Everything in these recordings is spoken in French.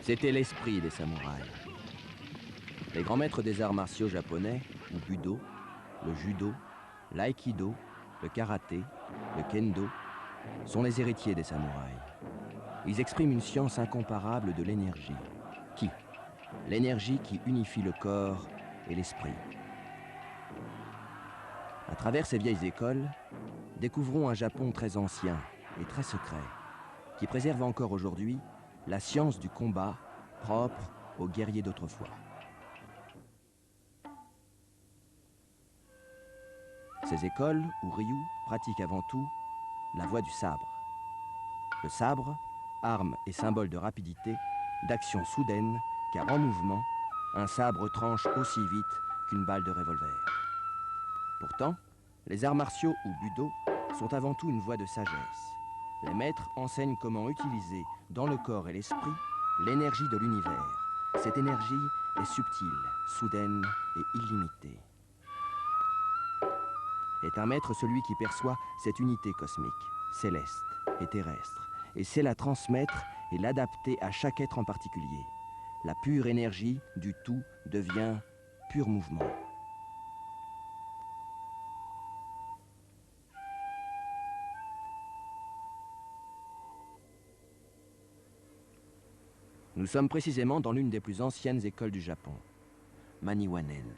C'était l'esprit des samouraïs. Les grands maîtres des arts martiaux japonais, le budo, le judo, l'aïkido, le karaté, le kendo, sont les héritiers des samouraïs. Ils expriment une science incomparable de l'énergie. Ki, l'énergie qui unifie le corps et l'esprit. À travers ces vieilles écoles, découvrons un Japon très ancien et très secret, qui préserve encore aujourd'hui la science du combat propre aux guerriers d'autrefois. Ces écoles où Ryu pratique avant tout la voie du sabre. Le sabre, arme et symbole de rapidité, d'action soudaine, car en mouvement, un sabre tranche aussi vite qu'une balle de revolver. Pourtant, les arts martiaux ou budo sont avant tout une voie de sagesse. Les maîtres enseignent comment utiliser dans le corps et l'esprit l'énergie de l'univers. Cette énergie est subtile, soudaine et illimitée. Est un maître celui qui perçoit cette unité cosmique, céleste et terrestre, et sait la transmettre et l'adapter à chaque être en particulier. La pure énergie du tout devient pur mouvement. Nous sommes précisément dans l'une des plus anciennes écoles du Japon, Maniwanen.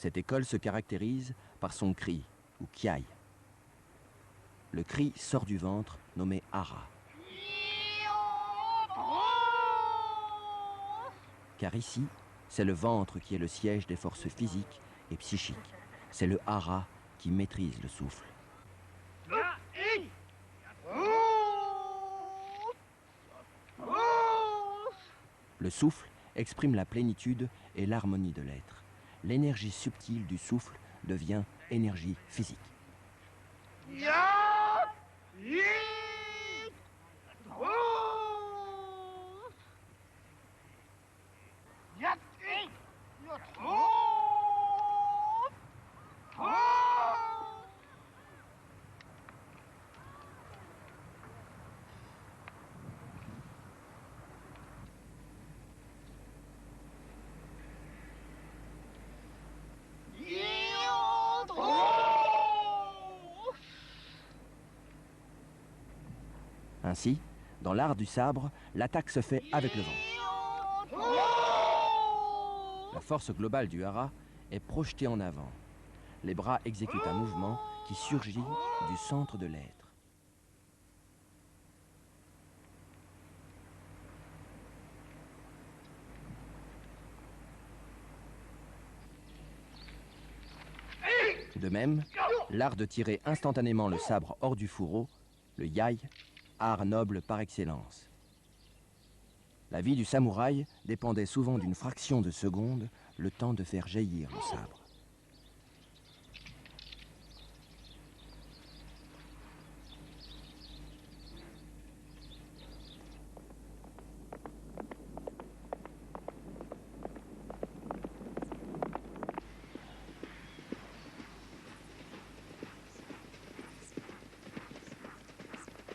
Cette école se caractérise par son cri, ou kiai. Le cri sort du ventre, nommé hara. Car ici, c'est le ventre qui est le siège des forces physiques et psychiques. C'est le hara qui maîtrise le souffle. Le souffle exprime la plénitude et l'harmonie de l'être. L'énergie subtile du souffle devient énergie physique. Ainsi, dans l'art du sabre, l'attaque se fait avec le ventre. La force globale du hara est projetée en avant. Les bras exécutent un mouvement qui surgit du centre de l'être. De même, l'art de tirer instantanément le sabre hors du fourreau, le yai, art noble par excellence. La vie du samouraï dépendait souvent d'une fraction de seconde, le temps de faire jaillir le sabre.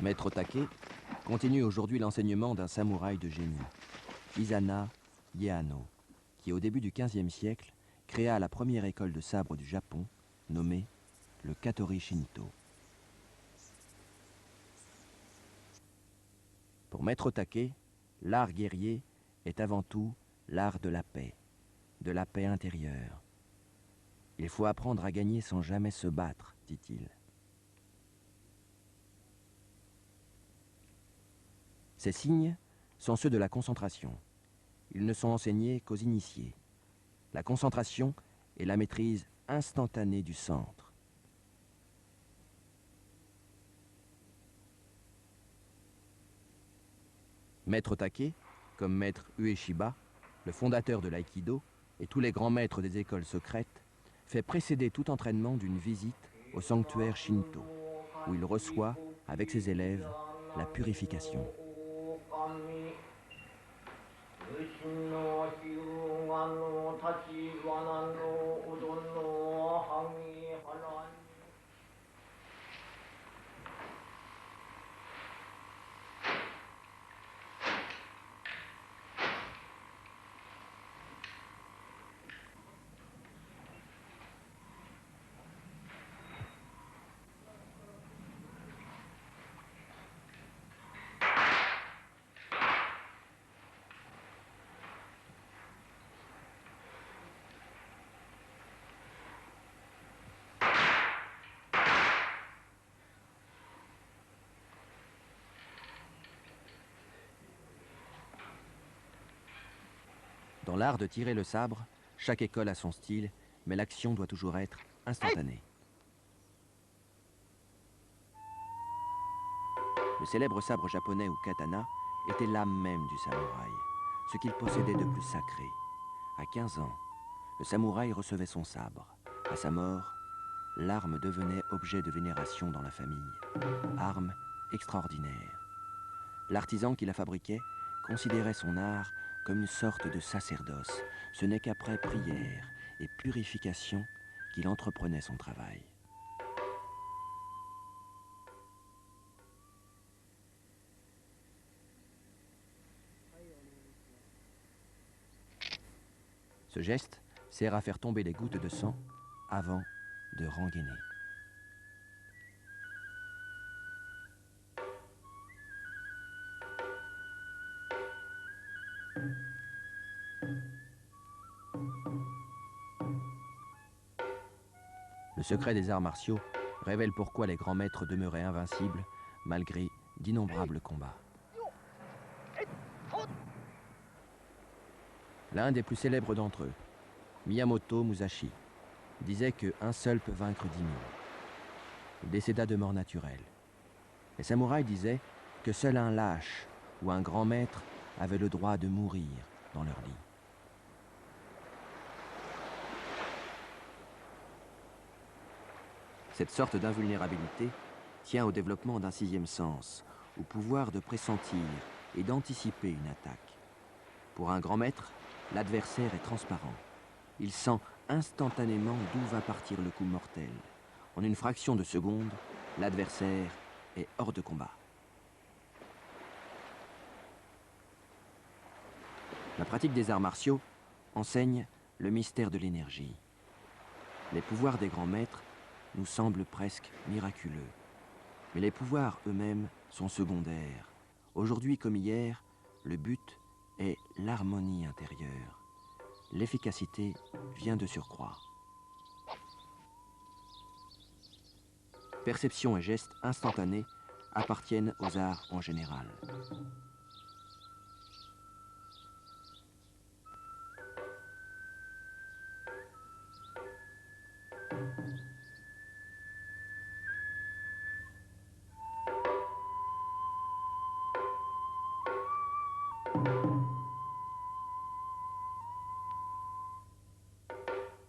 Maître Take continue aujourd'hui l'enseignement d'un samouraï de génie, Izana Yeano, qui au début du XVe siècle créa la première école de sabre du Japon, nommée le Katori Shinto. Pour Maître Take, l'art guerrier est avant tout l'art de la paix intérieure. Il faut apprendre à gagner sans jamais se battre, dit-il. Ces signes sont ceux de la concentration. Ils ne sont enseignés qu'aux initiés. La concentration est la maîtrise instantanée du centre. Maître Take, comme maître Ueshiba, le fondateur de l'aïkido, et tous les grands maîtres des écoles secrètes, fait précéder tout entraînement d'une visite au sanctuaire Shinto, où il reçoit, avec ses élèves, la purification. Dans l'art de tirer le sabre, chaque école a son style, mais l'action doit toujours être instantanée. Le célèbre sabre japonais ou katana était l'âme même du samouraï, ce qu'il possédait de plus sacré. À 15 ans, le samouraï recevait son sabre. À sa mort, l'arme devenait objet de vénération dans la famille. Arme extraordinaire. L'artisan qui la fabriquait considérait son art comme une sorte de sacerdoce. Ce n'est qu'après prière et purification qu'il entreprenait son travail. Ce geste sert à faire tomber les gouttes de sang avant de rengainer. Le secret des arts martiaux révèle pourquoi les grands maîtres demeuraient invincibles malgré d'innombrables combats. L'un des plus célèbres d'entre eux, Miyamoto Musashi, disait qu'un seul peut vaincre 10 000. Il décéda de mort naturelle. Les samouraïs disaient que seul un lâche ou un grand maître avait le droit de mourir dans leur lit. Cette sorte d'invulnérabilité tient au développement d'un sixième sens, au pouvoir de pressentir et d'anticiper une attaque. Pour un grand maître, l'adversaire est transparent. Il sent instantanément d'où va partir le coup mortel. En une fraction de seconde, l'adversaire est hors de combat. La pratique des arts martiaux enseigne le mystère de l'énergie. Les pouvoirs des grands maîtres nous semblent presque miraculeux. Mais les pouvoirs eux-mêmes sont secondaires. Aujourd'hui comme hier, le but est l'harmonie intérieure. L'efficacité vient de surcroît. Perception et gestes instantanés appartiennent aux arts en général.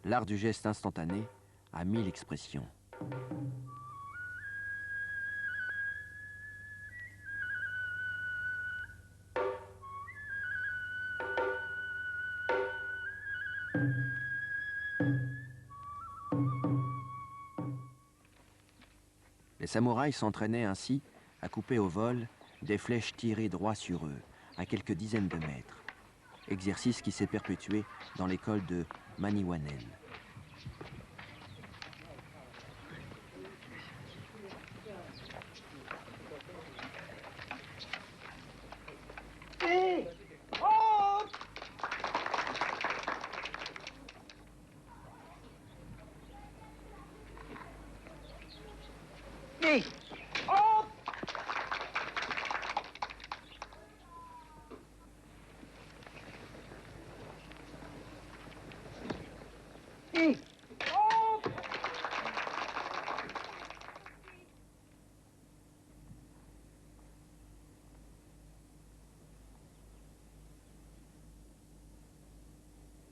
L'art du geste instantané a 1000 expressions. Les samouraïs s'entraînaient ainsi à couper au vol des flèches tirées droit sur eux, à quelques dizaines de mètres. Exercice qui s'est perpétué dans l'école de Maniwanen.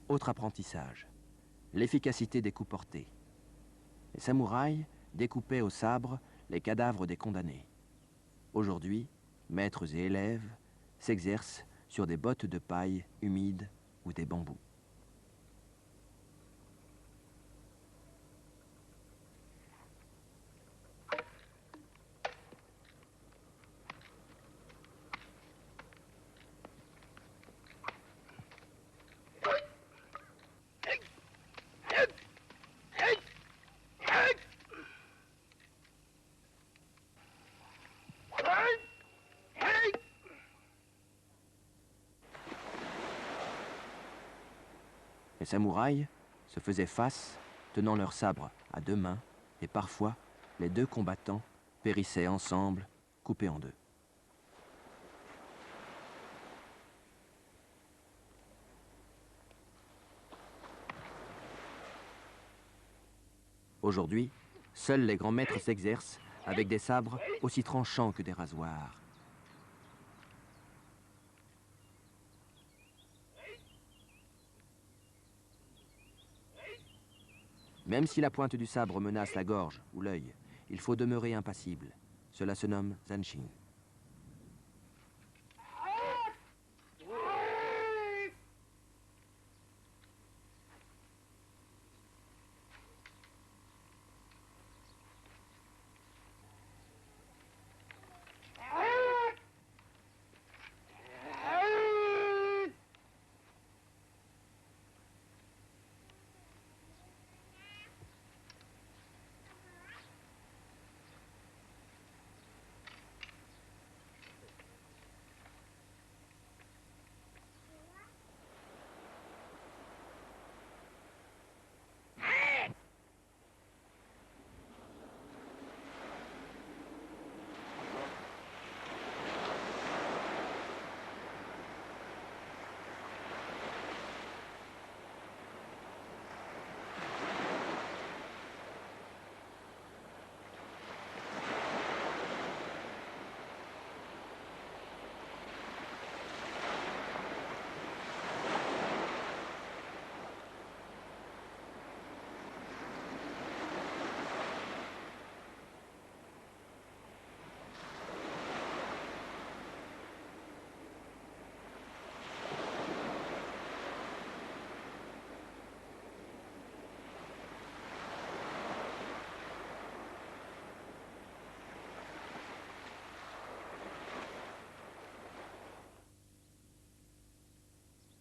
Autre apprentissage, l'efficacité des coups portés. Les samouraïs découpaient au sabre les cadavres des condamnés. Aujourd'hui, maîtres et élèves s'exercent sur des bottes de paille humides ou des bambous. Les samouraïs se faisaient face, tenant leur sabre à deux mains, et parfois, les deux combattants périssaient ensemble, coupés en deux. Aujourd'hui, seuls les grands maîtres s'exercent avec des sabres aussi tranchants que des rasoirs. Même si la pointe du sabre menace la gorge ou l'œil, il faut demeurer impassible. Cela se nomme zanshin.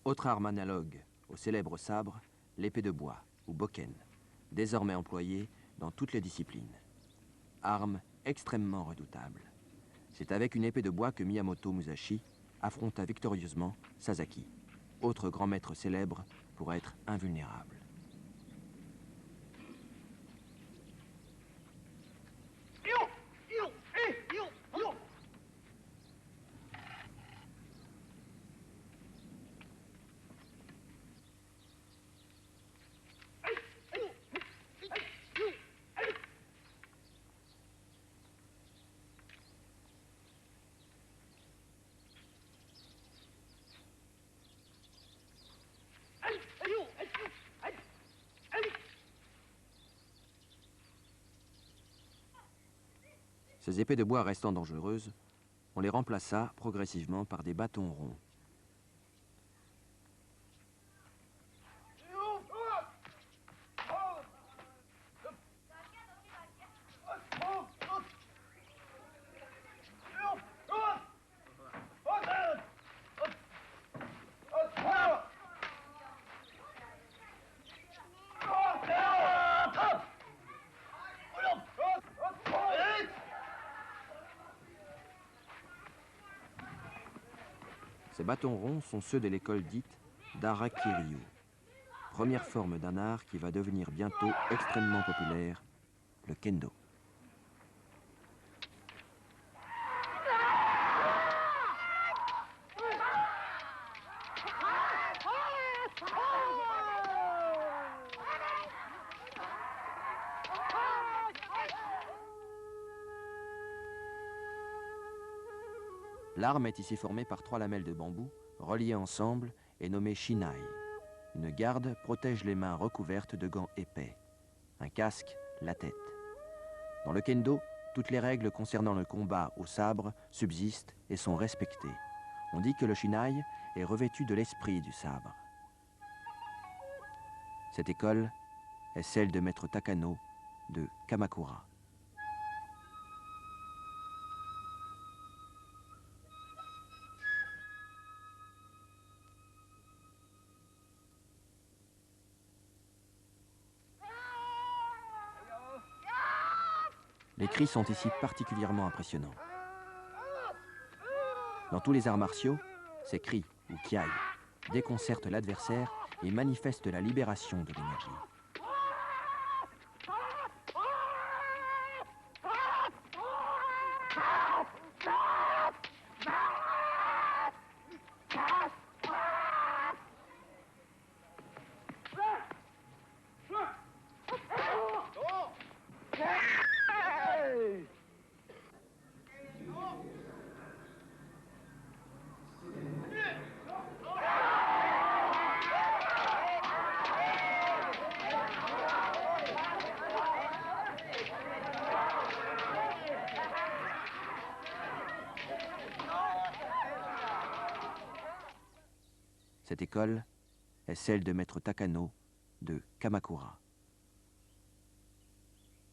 Autre arme analogue au célèbre sabre, l'épée de bois, ou bokken, désormais employée dans toutes les disciplines. Arme extrêmement redoutable. C'est avec une épée de bois que Miyamoto Musashi affronta victorieusement Sasaki, autre grand maître célèbre pour être invulnérable. Ces épées de bois restant dangereuses, on les remplaça progressivement par des bâtons ronds. Ces bâtons ronds sont ceux de l'école dite d'Harakiri-ryu, première forme d'un art qui va devenir bientôt extrêmement populaire, le kendo. L'arme est ici formée par 3 lamelles de bambou, reliées ensemble et nommées shinai. Une garde protège les mains recouvertes de gants épais. Un casque, la tête. Dans le kendo, toutes les règles concernant le combat au sabre subsistent et sont respectées. On dit que le shinai est revêtu de l'esprit du sabre. Cette école est celle de maître Takano de Kamakura. Les cris sont ici particulièrement impressionnants. Dans tous les arts martiaux, ces cris, ou kiai, déconcertent l'adversaire et manifestent la libération de l'énergie. Cette école est celle de maître Takano de Kamakura.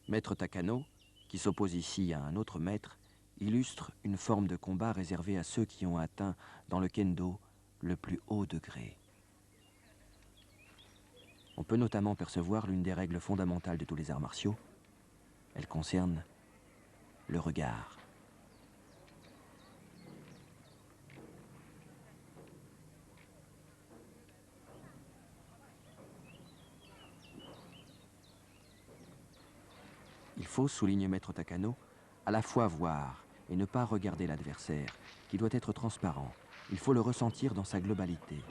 Maître Takano, qui s'oppose ici à un autre maître, illustre une forme de combat réservée à ceux qui ont atteint dans le kendo le plus haut degré. On peut notamment percevoir l'une des règles fondamentales de tous les arts martiaux. Elle concerne le regard. Il faut, souligne maître Takano, à la fois voir et ne pas regarder l'adversaire, qui doit être transparent. Il faut le ressentir dans sa globalité,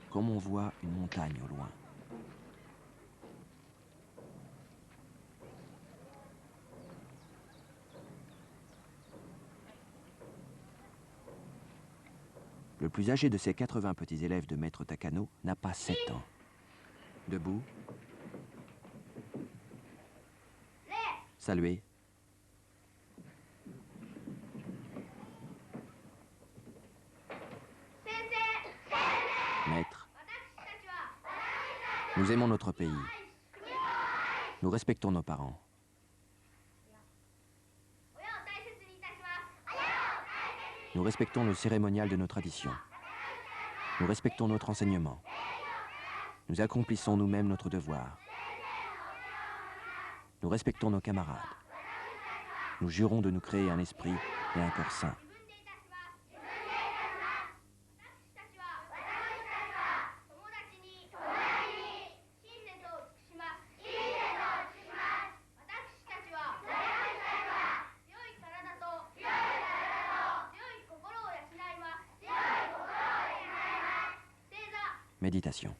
comme on voit une montagne au loin. Le plus âgé de ces 80 petits élèves de maître Takano n'a pas 7 ans. Debout, saluer, maître, nous aimons notre pays. Nous respectons nos parents. Nous respectons le cérémonial de nos traditions. Nous respectons notre enseignement. Nous accomplissons nous-mêmes notre devoir. Nous respectons nos camarades. nous jurons de nous créer un esprit et un corps sains. Méditation.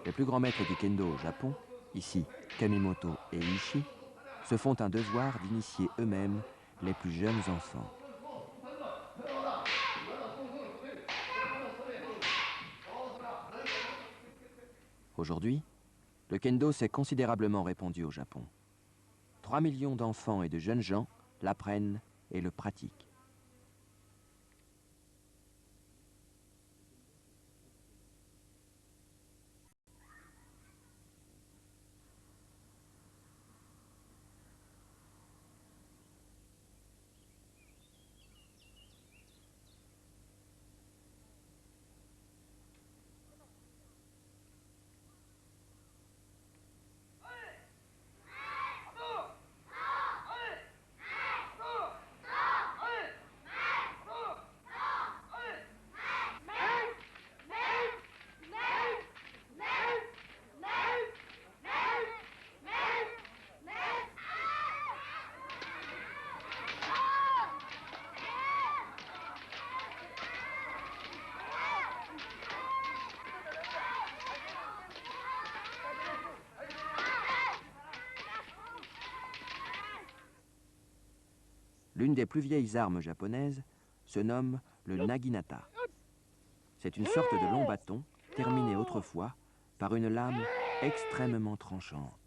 Les plus grands maîtres du kendo au Japon, ici Kamimoto et Ishii, se font un devoir d'initier eux-mêmes les plus jeunes enfants. Aujourd'hui, le kendo s'est considérablement répandu au Japon. 3 millions d'enfants et de jeunes gens l'apprennent et le pratiquent. L'une des plus vieilles armes japonaises se nomme le naginata. C'est une sorte de long bâton terminé autrefois par une lame extrêmement tranchante.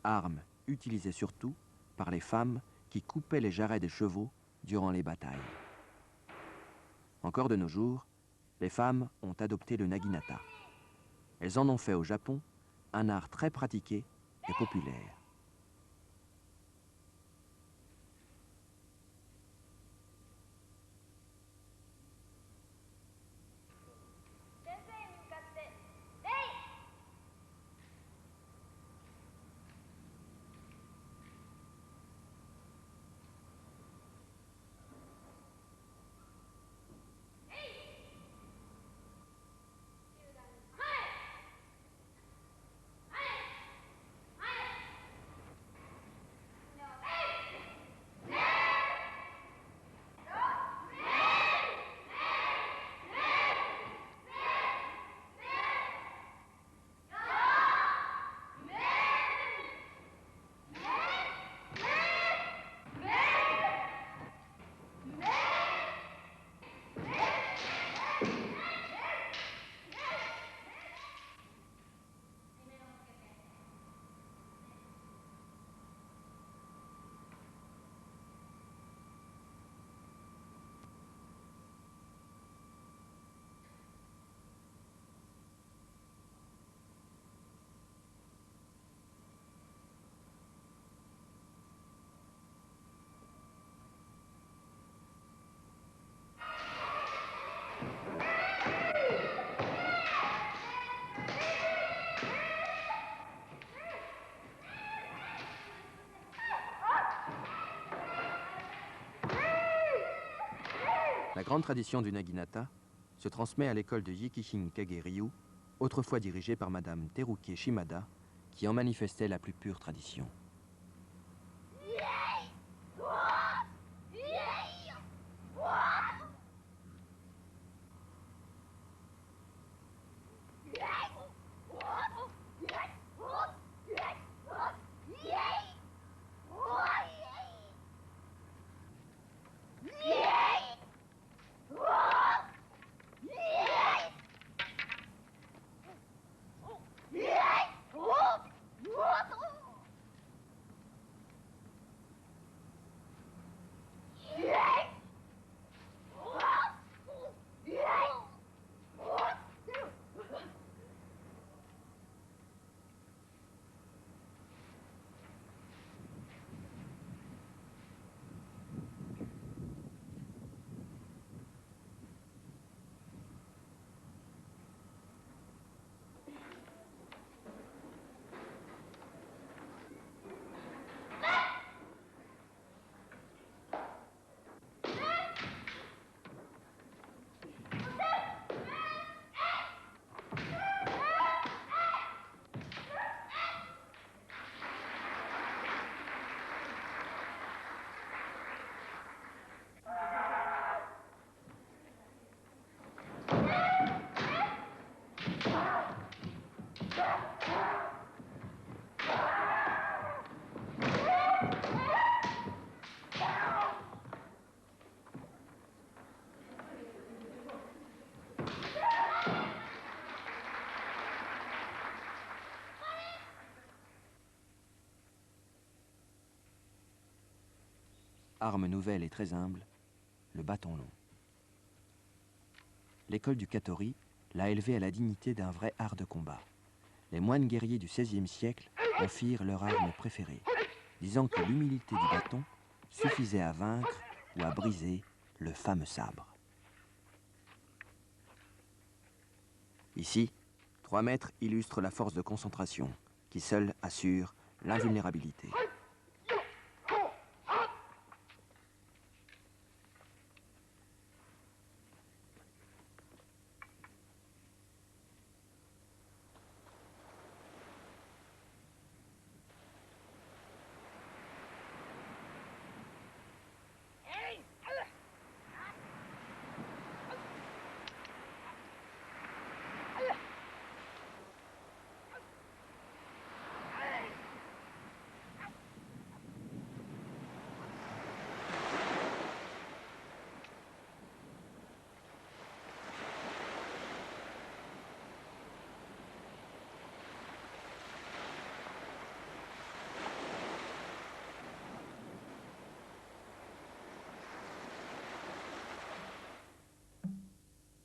Arme utilisée surtout par les femmes qui coupaient les jarrets des chevaux durant les batailles. Encore de nos jours, les femmes ont adopté le naginata. Elles en ont fait au Japon un art très pratiqué et populaire. La grande tradition du naginata se transmet à l'école de Jikishin Kage-ryu, autrefois dirigée par Madame Terukie Shimada, qui en manifestait la plus pure tradition. Arme nouvelle et très humble, le bâton long. L'école du Katori l'a élevé à la dignité d'un vrai art de combat. Les moines guerriers du XVIe siècle en firent leur arme préférée, disant que l'humilité du bâton suffisait à vaincre ou à briser le fameux sabre. Ici, 3 mètres illustrent la force de concentration, qui seule assure l'invulnérabilité.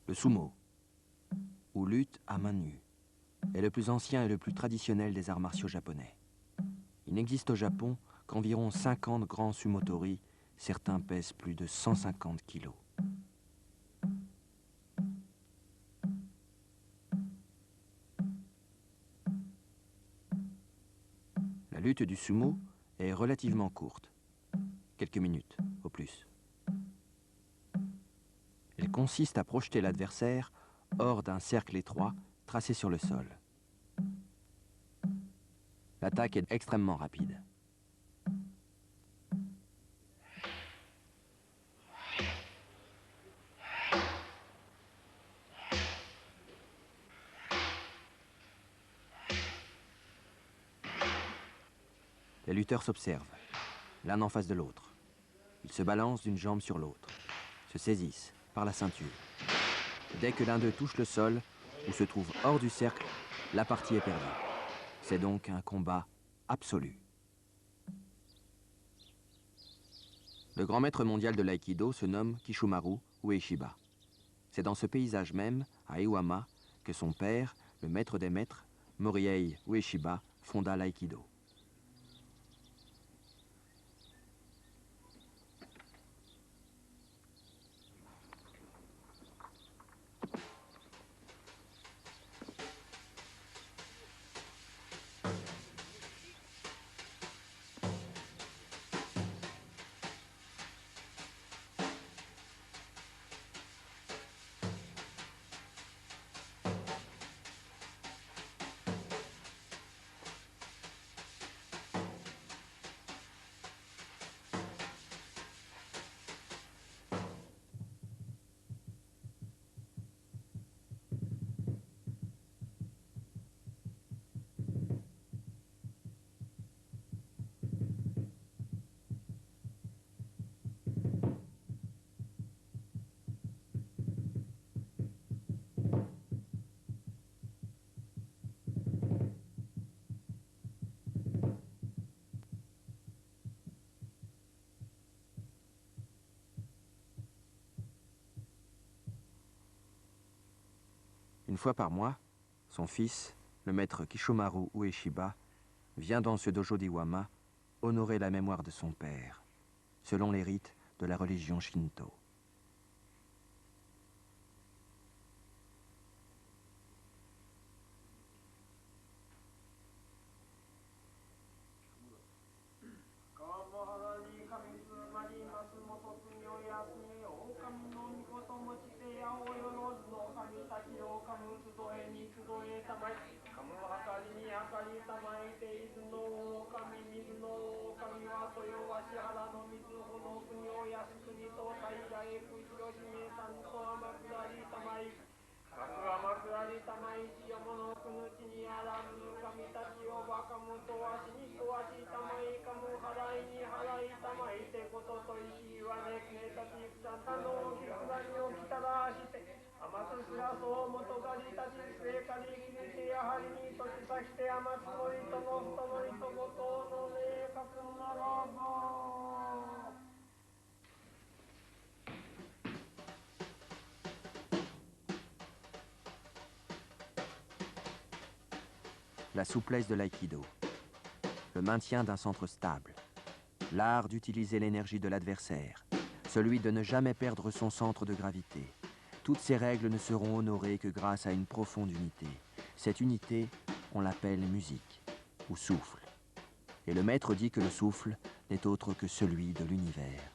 Le sumo, ou lutte à main nue, est le plus ancien et le plus traditionnel des arts martiaux japonais. Il n'existe au Japon qu'environ 50 grands sumotori, certains pèsent plus de 150 kilos. La lutte du sumo est relativement courte, quelques minutes au plus. Elle consiste à projeter l'adversaire hors d'un cercle étroit tracé sur le sol. L'attaque est extrêmement rapide. Les lutteurs s'observent, l'un en face de l'autre. Ils se balancent d'une jambe sur l'autre, se saisissent par la ceinture. Dès que l'un d'eux touche le sol ou se trouve hors du cercle, la partie est perdue. C'est donc un combat absolu. Le grand maître mondial de l'aïkido se nomme Kishumaru Ueshiba. C'est dans ce paysage même, à Iwama, que son père, le maître des maîtres, Morihei Ueshiba, fonda l'aïkido. Une fois par mois, son fils, le maître Kishomaru Ueshiba, vient dans ce dojo d'Iwama honorer la mémoire de son père, selon les rites de la religion Shinto. La souplesse de l'aïkido, le maintien d'un centre stable, l'art d'utiliser l'énergie de l'adversaire, celui de ne jamais perdre son centre de gravité. Toutes ces règles ne seront honorées que grâce à une profonde unité. Cette unité, on l'appelle musique ou souffle. Et le maître dit que le souffle n'est autre que celui de l'univers.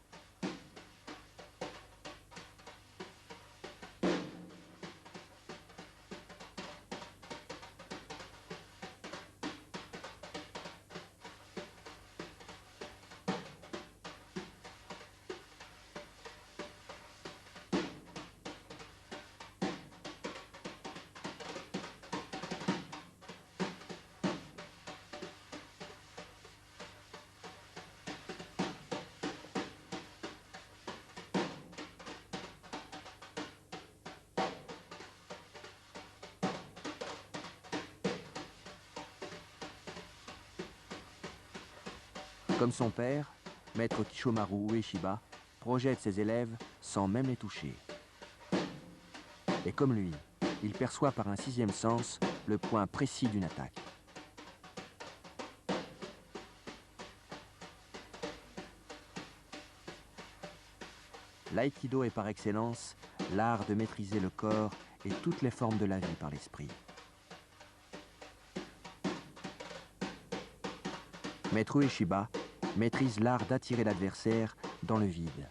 Comme son père, maître Kishomaru Ueshiba projette ses élèves sans même les toucher. Et comme lui, il perçoit par un sixième sens le point précis d'une attaque. L'aïkido est par excellence l'art de maîtriser le corps et toutes les formes de la vie par l'esprit. Maître Ueshiba maîtrise l'art d'attirer l'adversaire dans le vide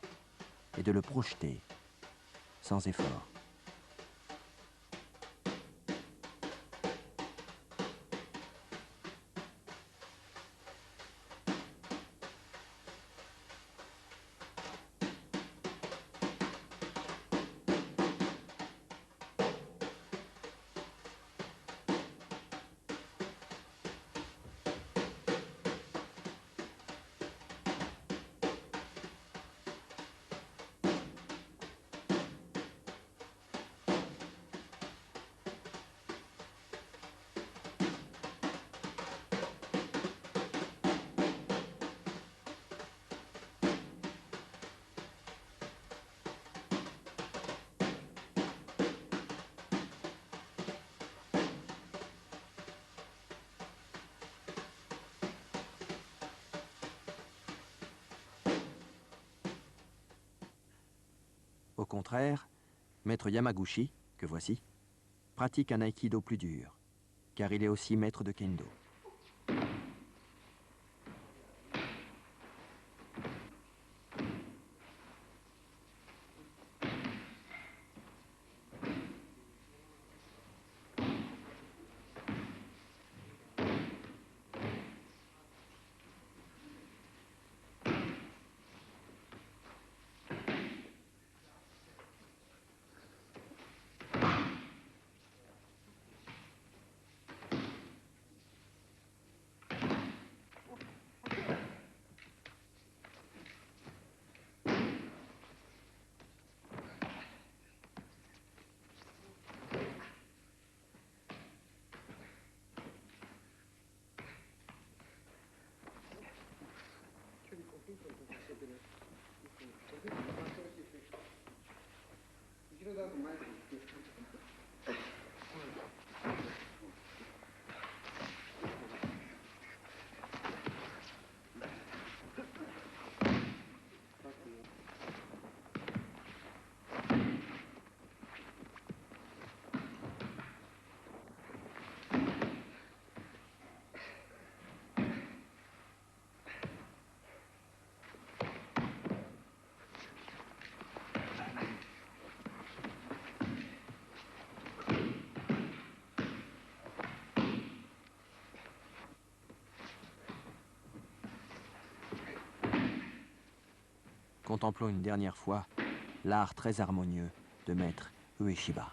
et de le projeter sans effort. Au contraire, maître Yamaguchi, que voici, pratique un aïkido plus dur, car il est aussi maître de kendo. contemplons une dernière fois l'art très harmonieux de maître Ueshiba.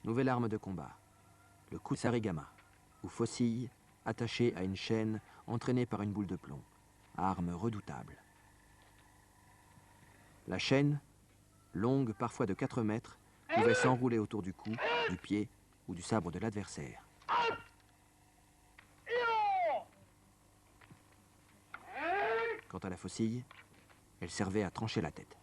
Nouvelle arme de combat, le kusarigama, ou faucille attachée à une chaîne entraînée par une boule de plomb, arme redoutable. La chaîne, longue parfois de 4 mètres, pouvait s'enrouler autour du cou, du pied ou du sabre de l'adversaire. Quant à la faucille, elle servait à trancher la tête.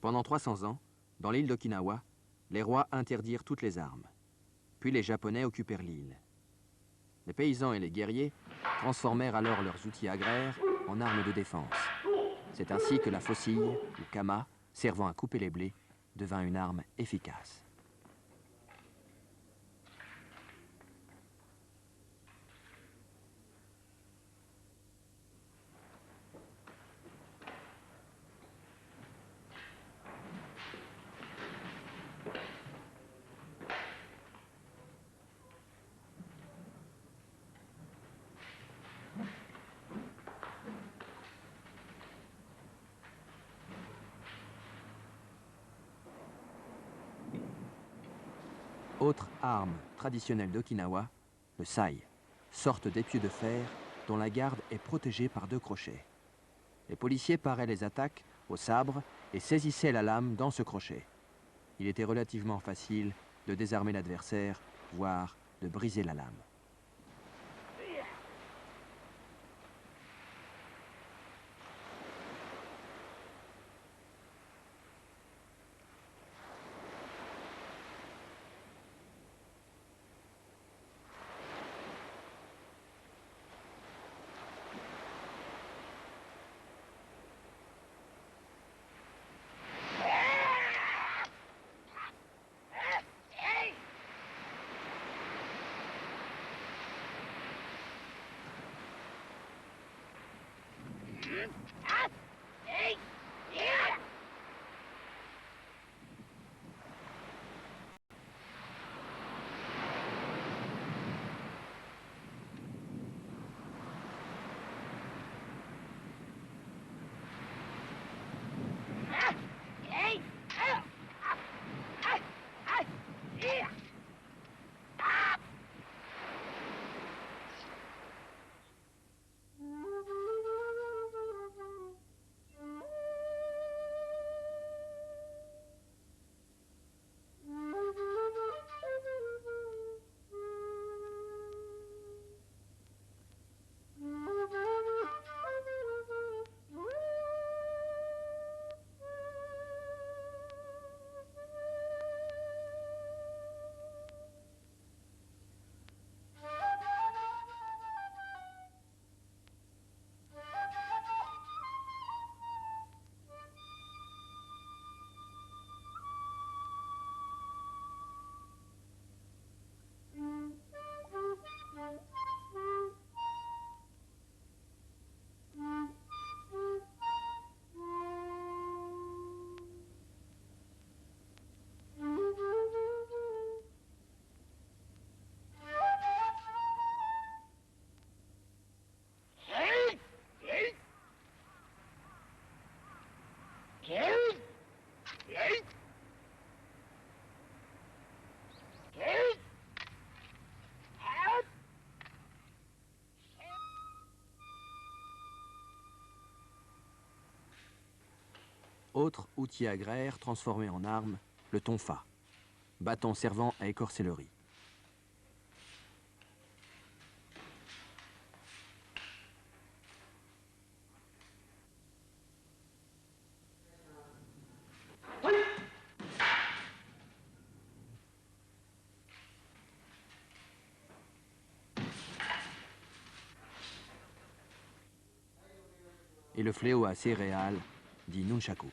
Pendant 300 ans, dans l'île d'Okinawa, les rois interdirent toutes les armes. Puis les Japonais occupèrent l'île. Les paysans et les guerriers transformèrent alors leurs outils agraires en armes de défense. C'est ainsi que la faucille, ou kama, servant à couper les blés, devint une arme efficace. Autre arme traditionnelle d'Okinawa, le sai, sorte d'épieu de fer dont la garde est protégée par 2 crochets. Les policiers paraient les attaques au sabre et saisissaient la lame dans ce crochet. Il était relativement facile de désarmer l'adversaire, voire de briser la lame. Autre outil agraire transformé en arme, le tonfa, bâton servant à écorcer le riz. Et le fléau à céréales, dit nunchaku.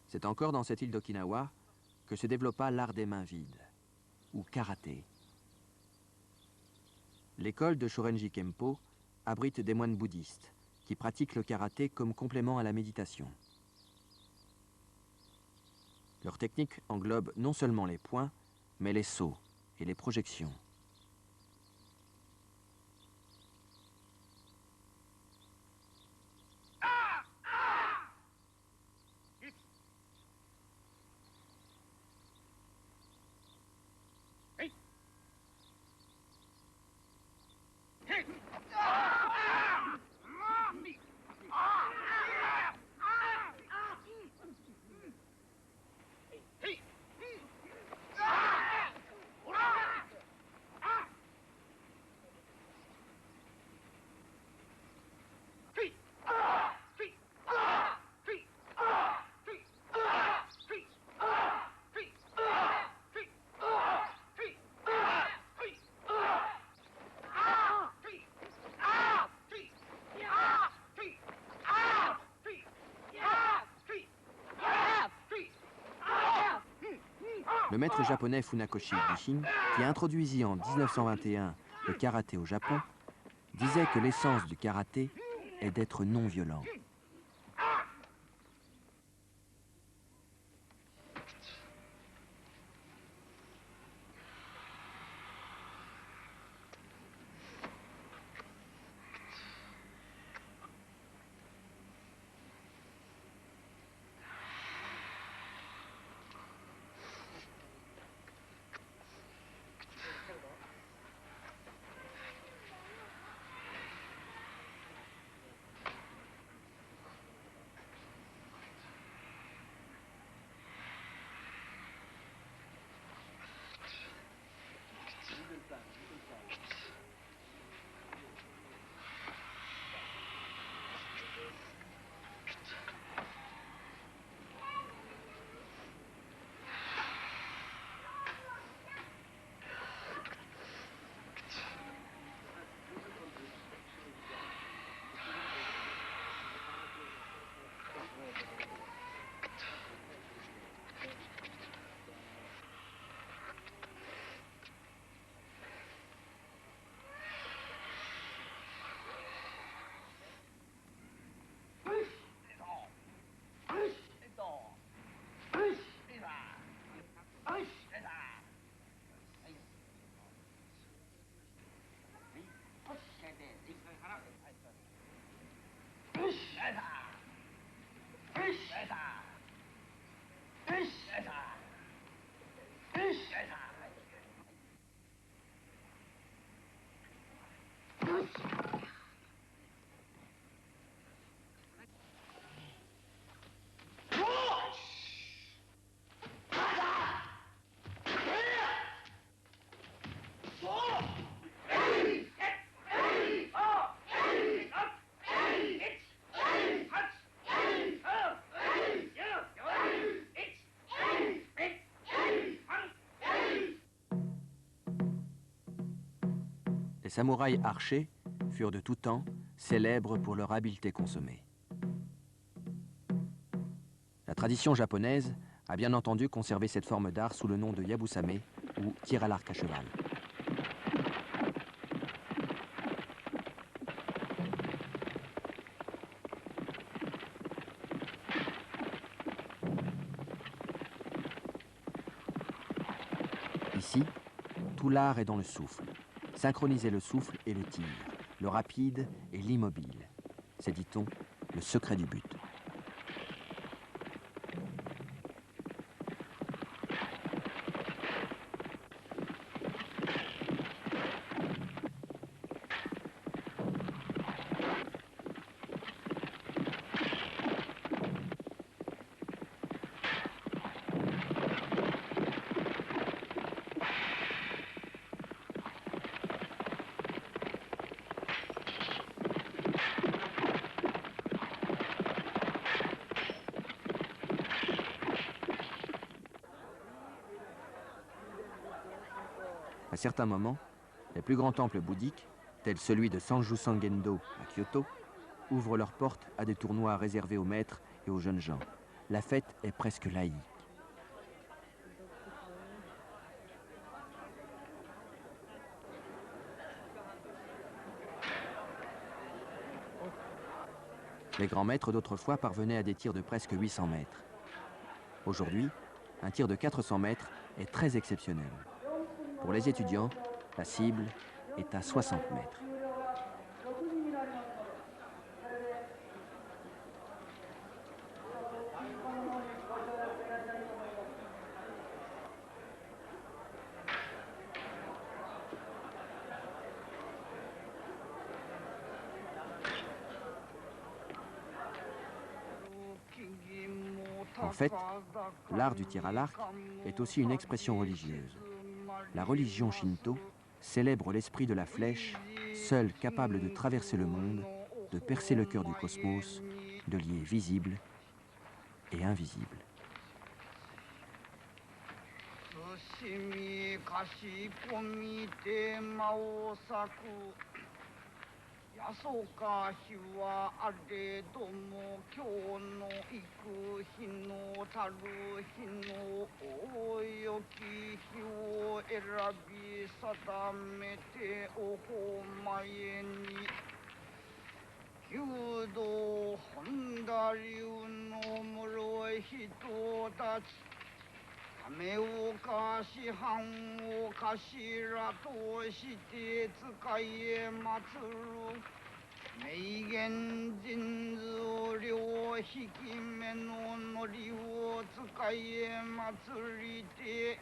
C'est encore dans cette île d'Okinawa que se développa l'art des mains vides, ou karaté. L'école de Shorenji Kempo abrite des moines bouddhistes qui pratiquent le karaté comme complément à la méditation. Leur technique englobe non seulement les poings, mais les sauts et les projections. Le maître japonais Funakoshi Gishin, qui introduisit en 1921 le karaté au Japon, disait que l'essence du karaté est d'être non violent. Les samouraïs archers furent de tout temps célèbres pour leur habileté consommée. La tradition japonaise a bien entendu conservé cette forme d'art sous le nom de yabusame ou tir à l'arc à cheval. Ici, tout l'art est dans le souffle. Synchroniser le souffle et le tir, le rapide et l'immobile. C'est, dit-on, le secret du but. À certains moments, les plus grands temples bouddhiques, tels celui de Sanju Sangendo à Kyoto, ouvrent leurs portes à des tournois réservés aux maîtres et aux jeunes gens. La fête est presque laïque. Les grands maîtres d'autrefois parvenaient à des tirs de presque 800 mètres. Aujourd'hui, un tir de 400 mètres est très exceptionnel. Pour les étudiants, la cible est à 60 mètres. En fait, l'art du tir à l'arc est aussi une expression religieuse. La religion shinto célèbre l'esprit de la flèche, seul capable de traverser le monde, de percer le cœur du cosmos, de lier visible et invisible. そか日はあれども今日の行く日のたる日のおよき日を選び定めておほまえに弓道本田流の室人たち亀岡師範を頭として使いへ祀る名言人図両引き目ののりを使いへ祀りて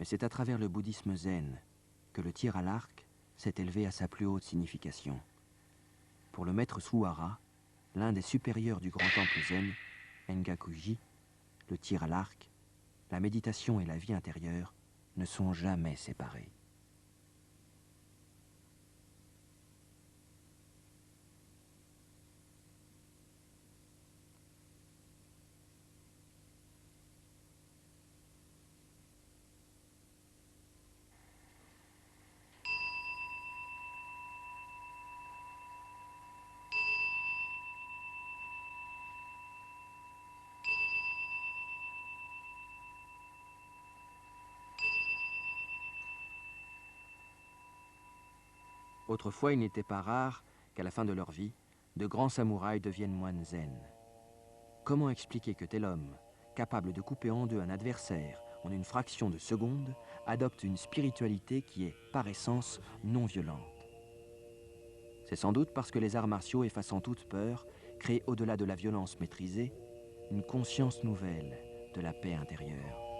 Mais c'est à travers le bouddhisme zen que le tir à l'arc s'est élevé à sa plus haute signification. Pour le maître Suhara, l'un des supérieurs du grand temple zen, Engakuji, le tir à l'arc, la méditation et la vie intérieure ne sont jamais séparés. Autrefois, il n'était pas rare qu'à la fin de leur vie, de grands samouraïs deviennent moines zen. Comment expliquer que tel homme, capable de couper en deux un adversaire en une fraction de seconde, adopte une spiritualité qui est, par essence, non violente? C'est sans doute parce que les arts martiaux, effaçant toute peur, créent au-delà de la violence maîtrisée, une conscience nouvelle de la paix intérieure.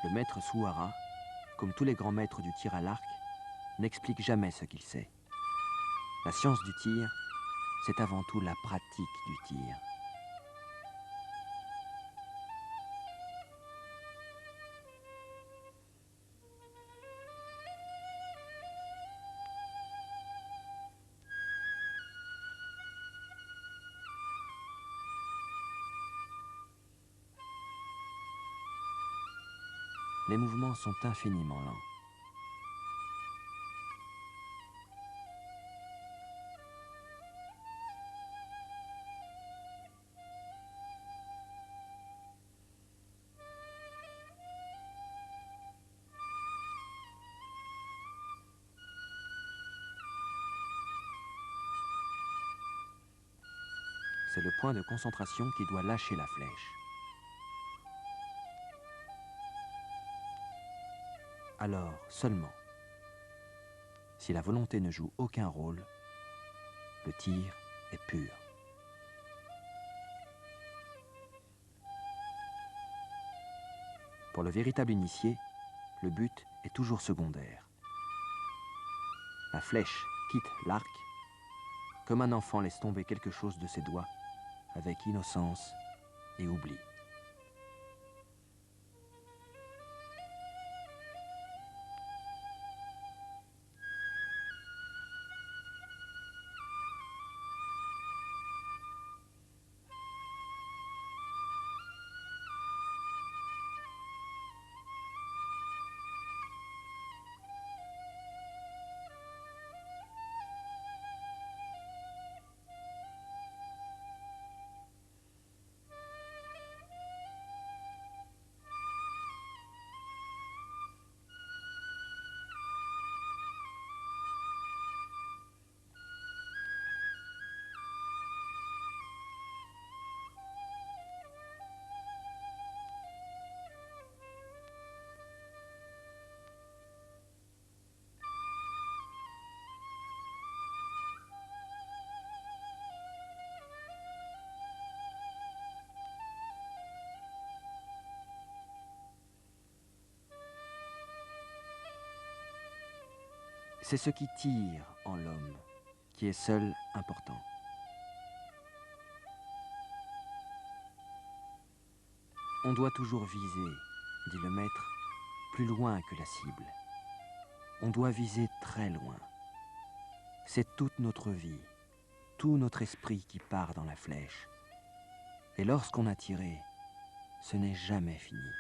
Le maître Suhara, comme tous les grands maîtres du tir à l'arc, n'explique jamais ce qu'il sait. La science du tir, c'est avant tout la pratique du tir. Les mouvements sont infiniment lents. C'est le point de concentration qui doit lâcher la flèche. Alors, seulement, si la volonté ne joue aucun rôle, le tir est pur. Pour le véritable initié, le but est toujours secondaire. La flèche quitte l'arc comme un enfant laisse tomber quelque chose de ses doigts, avec innocence et oubli. C'est ce qui tire en l'homme qui est seul important. On doit toujours viser, dit le maître, plus loin que la cible. On doit viser très loin. C'est toute notre vie, tout notre esprit qui part dans la flèche. Et lorsqu'on a tiré, ce n'est jamais fini.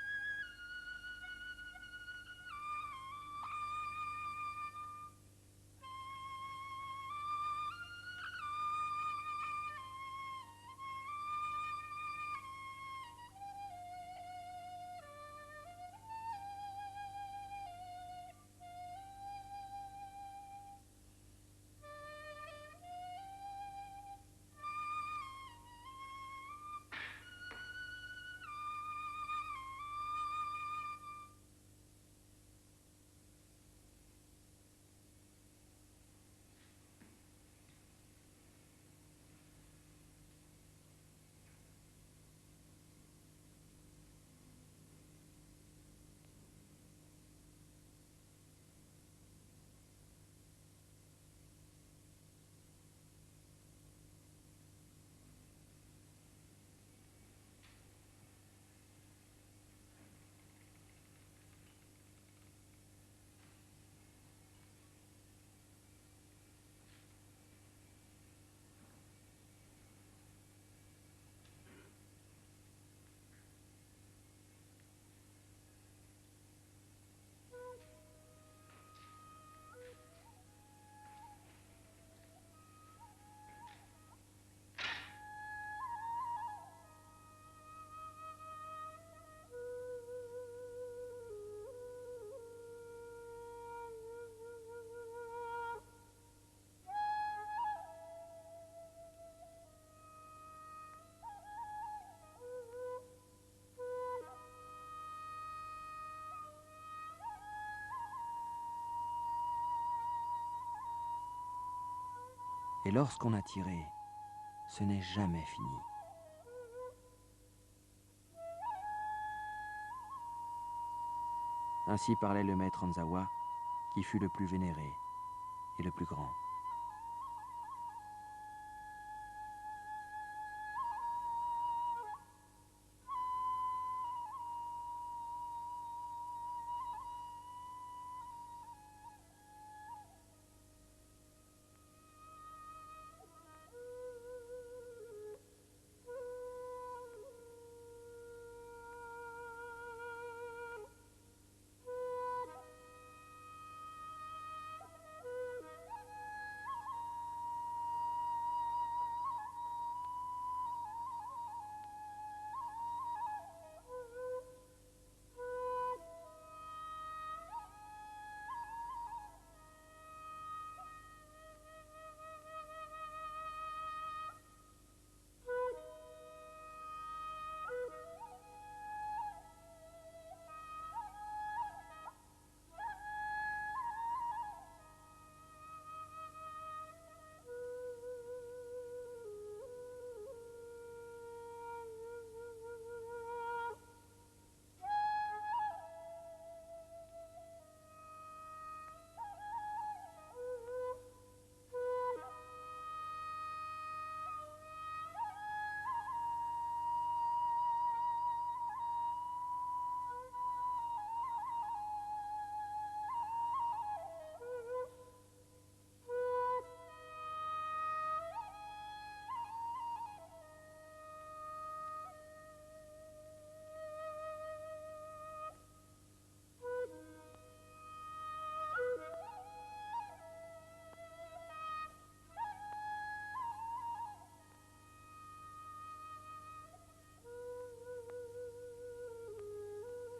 Et lorsqu'on a tiré, ce n'est jamais fini. Ainsi parlait le maître Anzawa, qui fut le plus vénéré et le plus grand.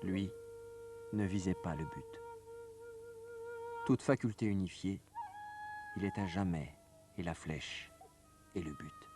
Lui ne visait pas le but. Toute faculté unifiée, il est à jamais et la flèche et le but.